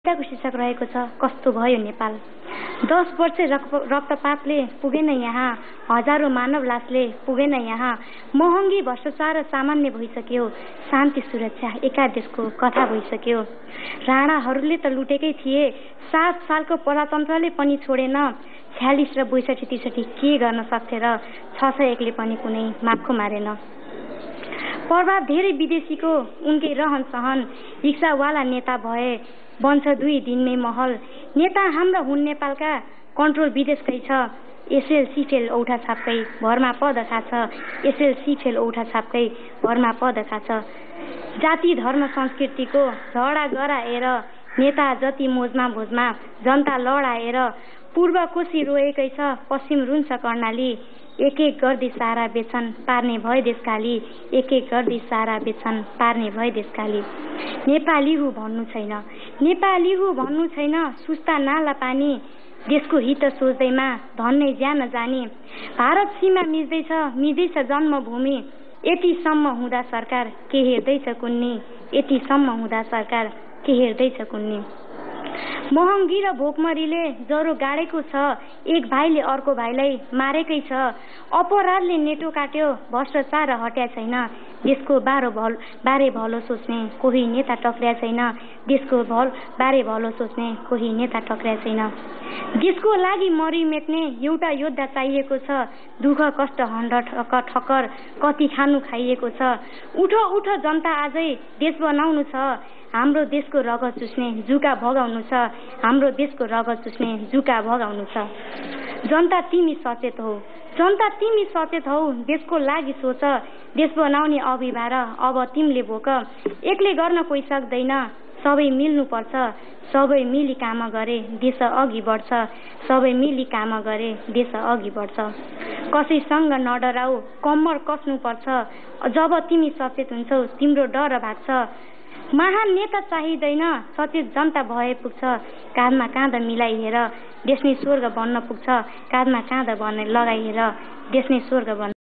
को शीर्षक रहेको छ कस्तो भयो नेपाल। 10 वर्ष रक्तपातले पुगेन यहाँ, हजारौं मानव लासले पुगेन यहाँ। महँगी भ्रष्टाचार सामान्य भइसक्यो, शान्ति सुरक्षा एका देशको कथा भइसक्यो। राणाहरूले त लुटेकै थिए, 7 सालको प्रजातन्त्रले पनि छोडेन। 46 र 62 63 के गर्न सक्थे र 601 ले पनि कुनै माखो मारेन। प्रभाव धेरै विदेशीको उनकै रहन सहन, रिक्सावाला नेता भए बन्छ 2 दिनमै महल। नेता हाम्रा हुन् नेपालका, कन्ट्रोल विदेशकै छ। एसएलसी फेल औठा छापकै भरमा पद खाछ, एसएलसी फेल औठा छापकै भरमा पद खाछ। जाति धर्म संस्कृतिको झगडा गराएर नेता जति मोजमा भोजमा जनता लडाएर। पूर्व कोशी रोएकै छ, पश्चिम रुन्छ कर्णाली। एक एक गर्दै सारा बेचन पार्ने भए देशकाली, एक एक गर्दै सारा बेचन पार्ने भए देशकाली। नेपाली हु भन्नु छैन, नेपाली हु भन्नु छैन, सुस्ता नाला पानी। देशको हित सोच्दैमा धन नै ज्यान जाने। भारत सीमा मिच्दैछ जन्मभूमि। यतिसम्म हुँदा सरकार के हेर्दैछ कुन्नी, यतिसम्म हुँदा सरकार के हेर्दैछ कुन्नी। महँगी र भोकमरीले ज्वरो गाडेको छ, एक भाइले अर्को भाइलाई मारेकै छ। अपराधले नेटो काट्यो, भ्रष्टाचार हट्या छैन। देशको बारे भलो सोच्ने कोही नेता टक्र्या छैन, देशको बारे भलो सोच्ने कोही नेता टक्र्या छैन। देशको लागि मरि मेट्ने एउटा योद्धा चाहिएको छ। दुःख कष्ट ठक्कर कति खानु खाइएको छ। उठो उठो जनता आजै देश बनाउनु छ। हाम्रो देशको रगत चुस्ने जुका भगाउनु छ, हाम्रो देशको रगत चुस्ने जुका भगाउनु छ। जनता तिमी सचेत हौ, जनता तिमी सचेत हौ, देशको लागि सोच। देश बनाउने अभिभार अब तिमीले बोक। एक्लै गर्न कोही सक्दैन, सबै मिल्नु पर्छ। सबै मिली काम गरे देश अघि बढ्छ, सबै मिली काम गरे देश अघि बढ्छ। कसैसँग नडराऊ, कम्मर कस्नु पर्छ। जब तिमी सचेत हुन्छौ तिम्रो डर भाग्छ। महान नेता चाहिँदैन, सचेत जनता भए पुग्छ। काँधमा काँध मिलाई हेर, देश नै स्वर्ग बन्न पुग्छ। काँधमा काँध लगाई हेर, देश नै स्वर्ग बन्न